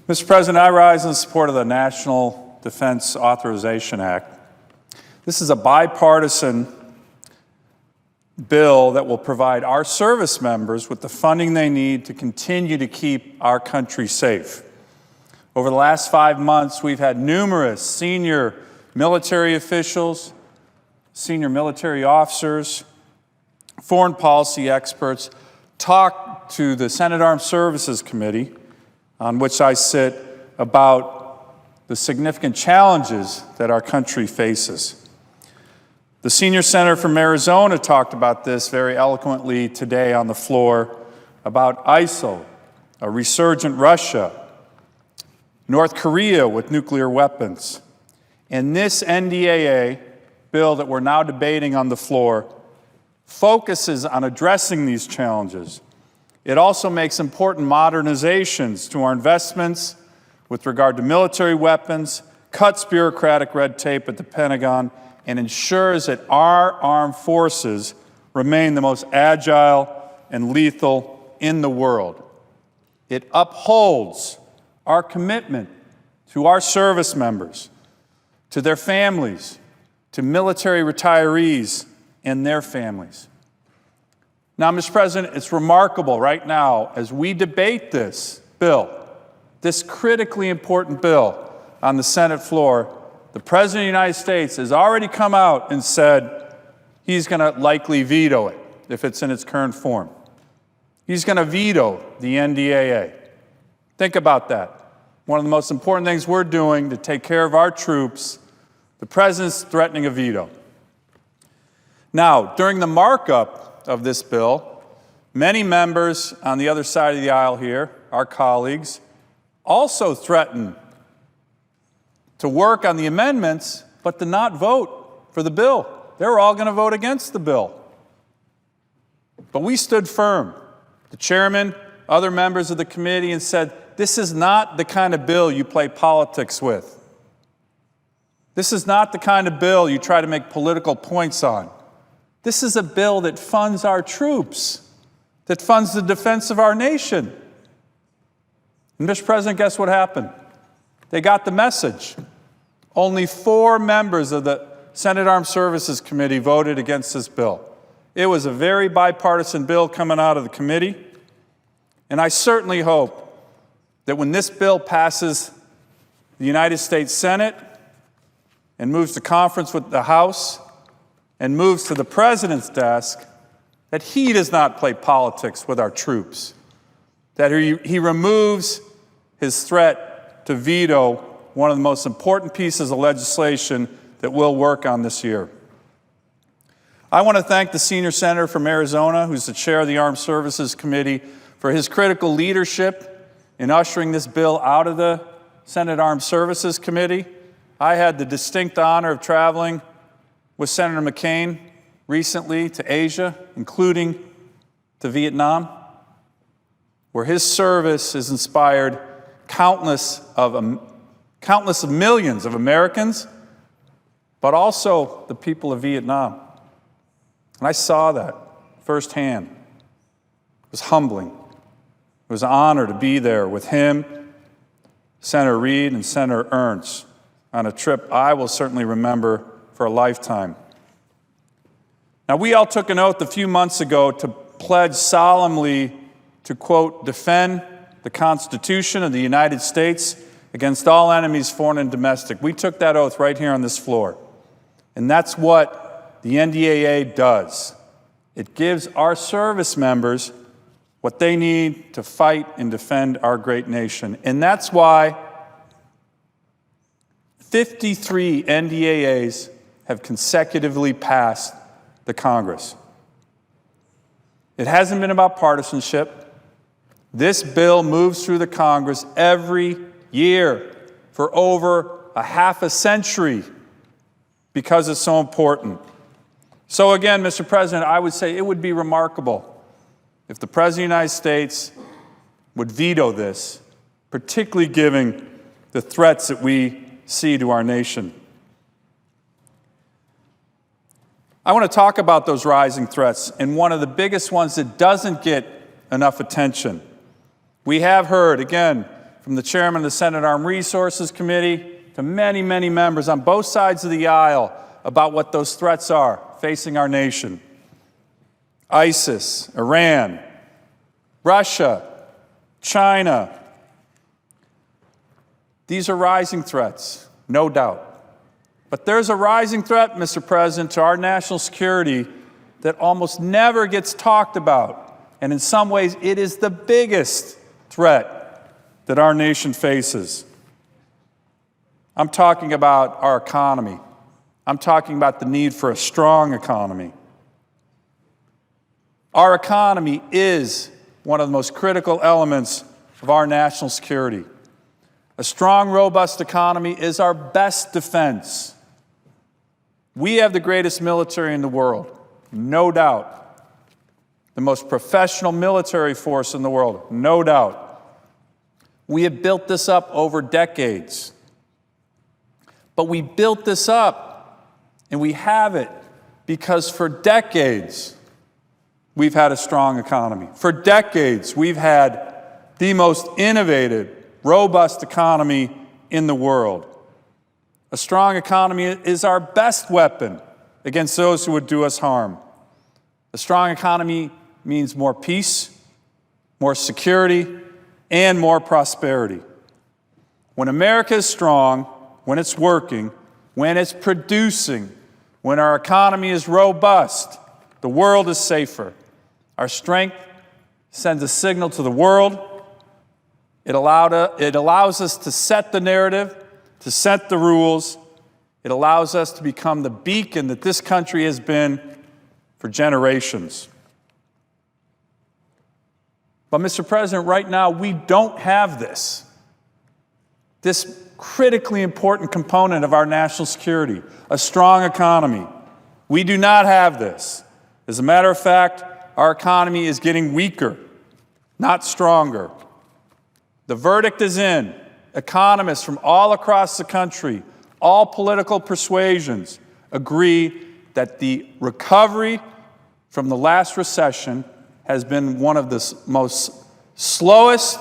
Mr. President, I rise in support of the National Defense Authorization Act. This is a bipartisan bill that will provide our service members with the funding they need to continue to keep our country safe. Over the last 5 months, we've had numerous senior military officials, senior military officers, foreign policy experts talk to the Senate Armed Services Committee, on which I sit, about the significant challenges that our country faces. The senior senator from Arizona talked about this very eloquently today on the floor, about ISIL, a resurgent Russia, North Korea with nuclear weapons. And this NDAA bill that we're now debating on the floor focuses on addressing these challenges. It also makes important modernizations to our investments with regard to military weapons, cuts bureaucratic red tape at the Pentagon, and ensures that our armed forces remain the most agile and lethal in the world. It upholds our commitment to our service members, to their families, to military retirees and their families. Now, Mr. President, it's remarkable right now as we debate this bill, this critically important bill on the Senate floor, the President of the United States has already come out and said he's going to likely veto it if it's in its current form. He's going to veto the NDAA. Think about that. One of the most important things we're doing to take care of our troops, the President's threatening a veto. Now, during the markup of this bill, many members on the other side of the aisle here, our colleagues, also threatened to work on the amendments, but to not vote for the bill. They were all going to vote against the bill. But we stood firm. The chairman, other members of the committee, and said, this is not the kind of bill you play politics with. This is not the kind of bill you try to make political points on. This is a bill that funds our troops, that funds the defense of our nation. And Mr. President, guess what happened? They got the message. Only 4 members of the Senate Armed Services Committee voted against this bill. It was a very bipartisan bill coming out of the committee, and I certainly hope that when this bill passes the United States Senate and moves to conference with the House and moves to the President's desk, that he does not play politics with our troops, that he removes his threat to veto one of the most important pieces of legislation that we'll work on this year. I want to thank the senior senator from Arizona, who's the chair of the Armed Services Committee, for his critical leadership in ushering this bill out of the Senate Armed Services Committee. I had the distinct honor of traveling with Senator McCain recently to Asia, including to Vietnam, where his service has inspired countless of millions of Americans, but also the people of Vietnam. And I saw that firsthand. It was humbling. It was an honor to be there with him, Senator Reid, and Senator Ernst on a trip I will certainly remember for a lifetime. Now, we all took an oath a few months ago to pledge solemnly to, quote, defend the Constitution of the United States against all enemies, foreign and domestic. We took that oath right here on this floor. And that's what the NDAA does. It gives our service members what they need to fight and defend our great nation. And that's why 53 NDAAs have consecutively passed the Congress. It hasn't been about partisanship. This bill moves through the Congress every year for over a half a century because it's so important. So again, Mr. President, I would say it would be remarkable if the President of the United States would veto this, particularly given the threats that we see to our nation. I want to talk about those rising threats, and one of the biggest ones that doesn't get enough attention. We have heard, again, from the chairman of the Senate Armed Resources Committee to many, many members on both sides of the aisle about what those threats are facing our nation. ISIS, Iran, Russia, China. These are rising threats, no doubt. But there's a rising threat, Mr. President, to our national security that almost never gets talked about. And in some ways, it is the biggest threat that our nation faces. I'm talking about our economy. I'm talking about the need for a strong economy. Our economy is one of the most critical elements of our national security. A strong, robust economy is our best defense. We have the greatest military in the world, no doubt. The most professional military force in the world, no doubt. We have built this up over decades. But we built this up, and we have it because for decades, we've had a strong economy. For decades, we've had the most innovative, robust economy in the world. A strong economy is our best weapon against those who would do us harm. A strong economy means more peace, more security, and more prosperity. When America is strong, when it's working, when it's producing, when our economy is robust, the world is safer. Our strength sends a signal to the world. It allows us to set the narrative, to set the rules. It allows us to become the beacon that this country has been for generations. But, Mr. President, right now we don't have this critically important component of our national security, a strong economy. We do not have this. As a matter of fact, our economy is getting weaker, not stronger. The verdict is in. Economists from all across the country, all political persuasions, agree that the recovery from the last recession has been one of the most slowest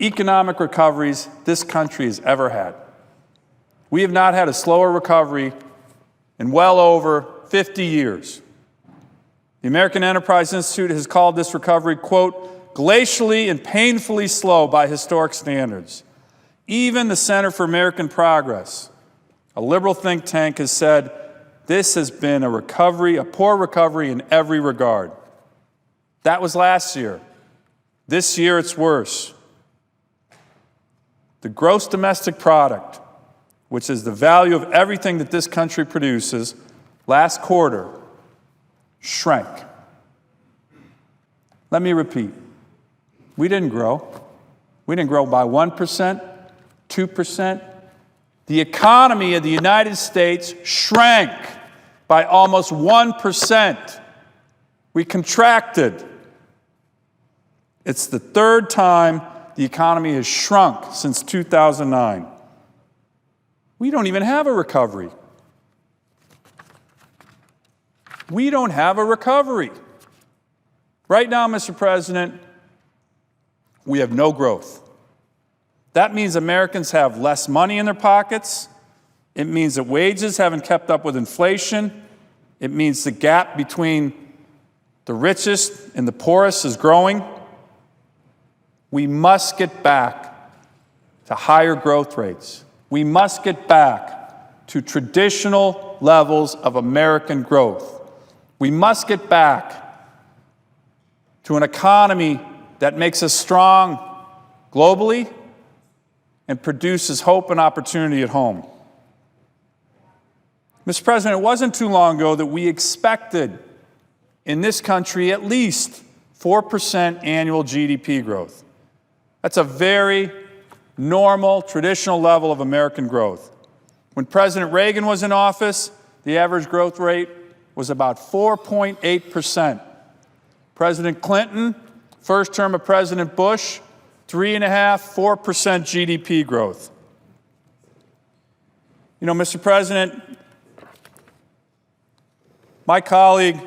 economic recoveries this country has ever had. We have not had a slower recovery in well over 50 years. The American Enterprise Institute has called this recovery, quote, glacially and painfully slow by historic standards. Even the Center for American Progress, a liberal think tank, has said this has been a poor recovery in every regard. That was last year. This year it's worse. The gross domestic product, which is the value of everything that this country produces, last quarter shrank. Let me repeat. We didn't grow. We didn't grow by 1%, 2%. The economy of the United States shrank by almost 1%. We contracted. It's the third time the economy has shrunk since 2009. We don't even have a recovery. We don't have a recovery. Right now, Mr. President, we have no growth. That means Americans have less money in their pockets. It means that wages haven't kept up with inflation. It means the gap between the richest and the poorest is growing. We must get back to higher growth rates. We must get back to traditional levels of American growth. We must get back to an economy that makes us strong globally and produces hope and opportunity at home. Mr. President, it wasn't too long ago that we expected in this country at least 4% annual GDP growth. That's a very normal, traditional level of American growth. When President Reagan was in office, the average growth rate was about 4.8%. President Clinton, first term of President Bush, 3.5%, 4% GDP growth. You know, Mr. President, my colleague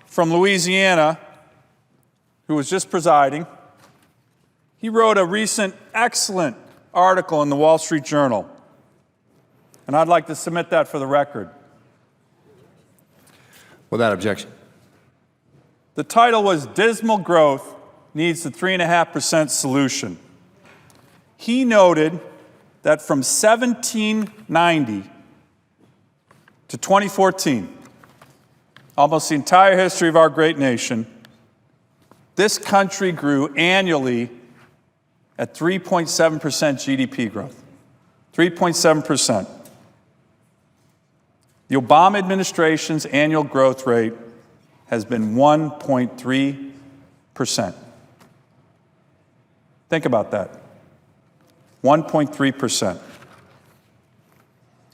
from Louisiana, who was just presiding, He wrote a recent excellent article in the Wall Street Journal, and I'd like to submit that for the record. Without objection. The title was "Dismal Growth Needs the 3.5% Solution." He noted that from 1790 to 2014, almost the entire history of our great nation, this country grew annually at 3.7% GDP growth. 3.7%. The Obama administration's annual growth rate has been 1.3%. Think about that. 1.3%.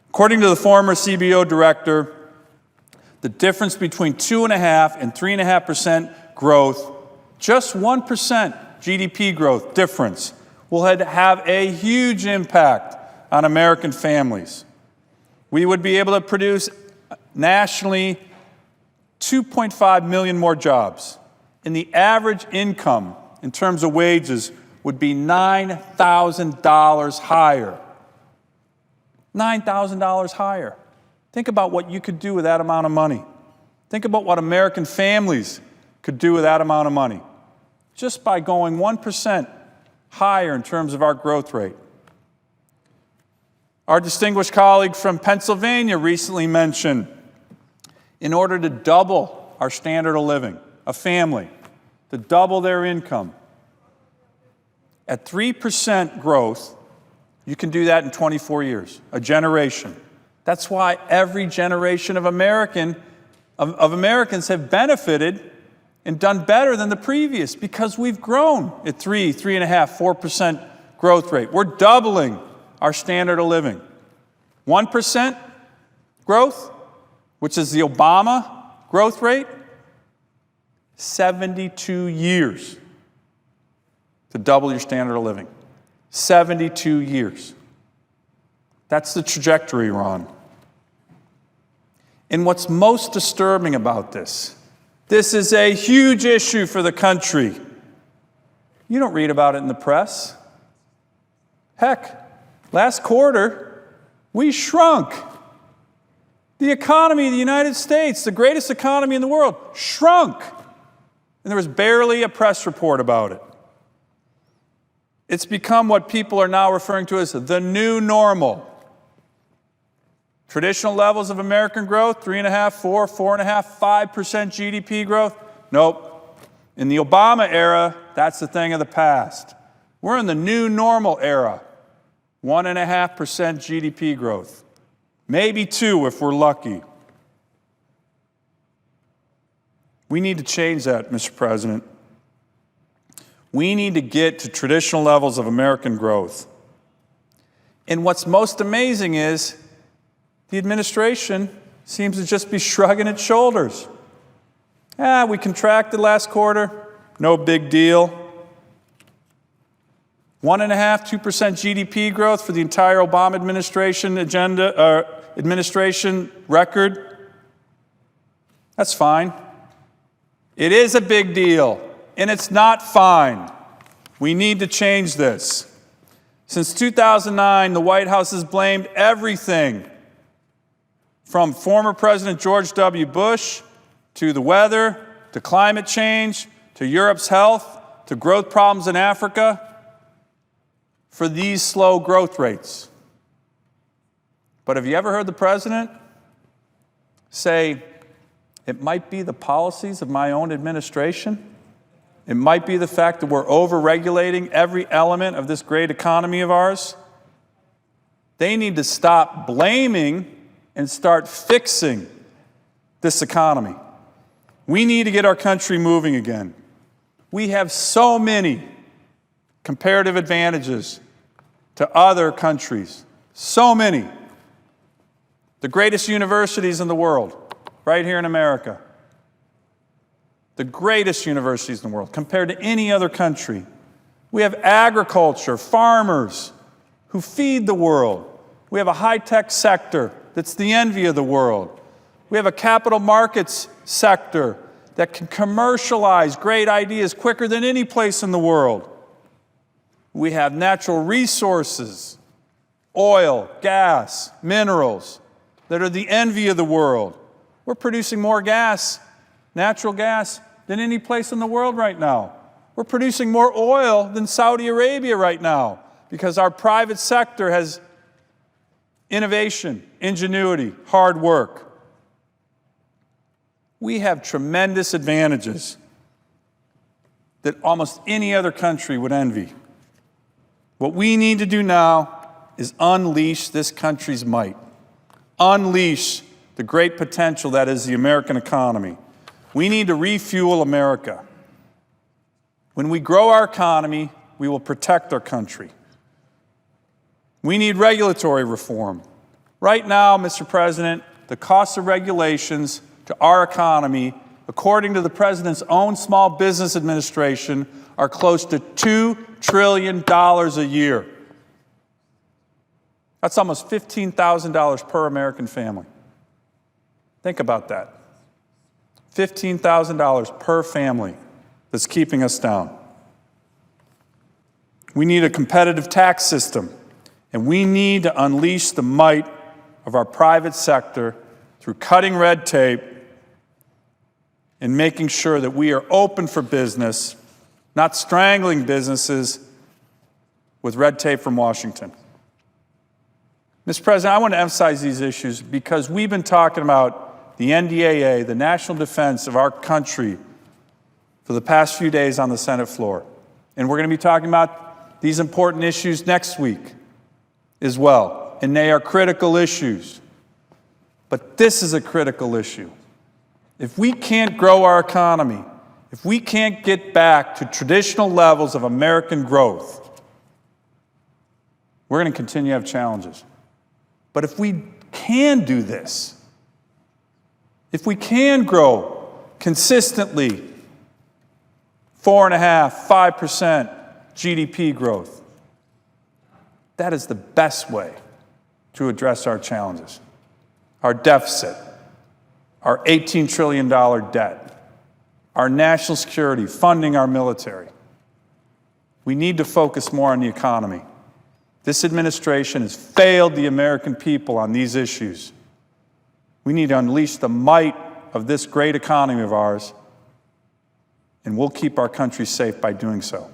According to the former CBO director, the difference between 2.5% and 3.5% growth, just 1% GDP growth difference, will have a huge impact on American families. We would be able to produce nationally 2.5 million more jobs, and the average income in terms of wages would be $9,000 higher. $9,000 higher. Think about what you could do with that amount of money. Think about what American families could do with that amount of money, just by going 1% higher in terms of our growth rate. Our distinguished colleague from Pennsylvania recently mentioned, in order to double our standard of living, a family, to double their income, at 3% growth, you can do that in 24 years, a generation. That's why every generation of Americans have benefited and done better than the previous, because we've grown at 3.5%, 4% growth rate. We're doubling our standard of living. 1% growth, which is the Obama growth rate, 72 years to double your standard of living. 72 years. That's the trajectory we're on. And what's most disturbing about this is a huge issue for the country. You don't read about it in the press. Heck, last quarter, we shrunk. The economy of the United States, the greatest economy in the world, shrunk. And there was barely a press report about it. It's become what people are now referring to as the new normal. Traditional levels of American growth, 3.5%, 4%, 4.5%, 5% GDP growth? Nope. In the Obama era, that's the thing of the past. We're in the new normal era. 1.5% GDP growth. Maybe 2% if we're lucky. We need to change that, Mr. President. We need to get to traditional levels of American growth. And what's most amazing is the administration seems to just be shrugging its shoulders. We contracted last quarter, no big deal. 1.5%, 2% GDP growth for the entire Obama administration administration record. That's fine. It is a big deal, and it's not fine. We need to change this. Since 2009, the White House has blamed everything from former President George W. Bush to the weather, to climate change, to Europe's health, to growth problems in Africa, for these slow growth rates. But have you ever heard the president say, it might be the policies of my own administration? It might be the fact that we're over-regulating every element of this great economy of ours? They need to stop blaming and start fixing this economy. We need to get our country moving again. We have so many comparative advantages to other countries. So many. The greatest universities in the world, right here in America. The greatest universities in the world, compared to any other country. We have agriculture, farmers who feed the world. We have a high-tech sector that's the envy of the world. We have a capital markets sector that can commercialize great ideas quicker than any place in the world. We have natural resources, oil, gas, minerals, that are the envy of the world. We're producing more gas, natural gas, than any place in the world right now. We're producing more oil than Saudi Arabia right now because our private sector has innovation, ingenuity, hard work. We have tremendous advantages that almost any other country would envy. What we need to do now is unleash this country's might, unleash the great potential that is the American economy. We need to refuel America. When we grow our economy, we will protect our country. We need regulatory reform. Right now, Mr. President, the cost of regulations to our economy, according to the President's own Small Business Administration, are close to $2 trillion a year. That's almost $15,000 per American family. Think about that. $15,000 per family that's keeping us down. We need a competitive tax system, and we need to unleash the might of our private sector through cutting red tape and making sure that we are open for business, not strangling businesses with red tape from Washington. Mr. President, I want to emphasize these issues because we've been talking about the NDAA, the national defense of our country, for the past few days on the Senate floor. And we're going to be talking about these important issues next week as well. And they are critical issues. But this is a critical issue. If we can't grow our economy, if we can't get back to traditional levels of American growth, we're going to continue to have challenges. But if we can do this, if we can grow consistently 4.5%, 5% GDP growth, that is the best way to address our challenges. Our deficit, our $18 trillion debt, our national security, funding our military. We need to focus more on the economy. This administration has failed the American people on these issues. We need to unleash the might of this great economy of ours, and we'll keep our country safe by doing so.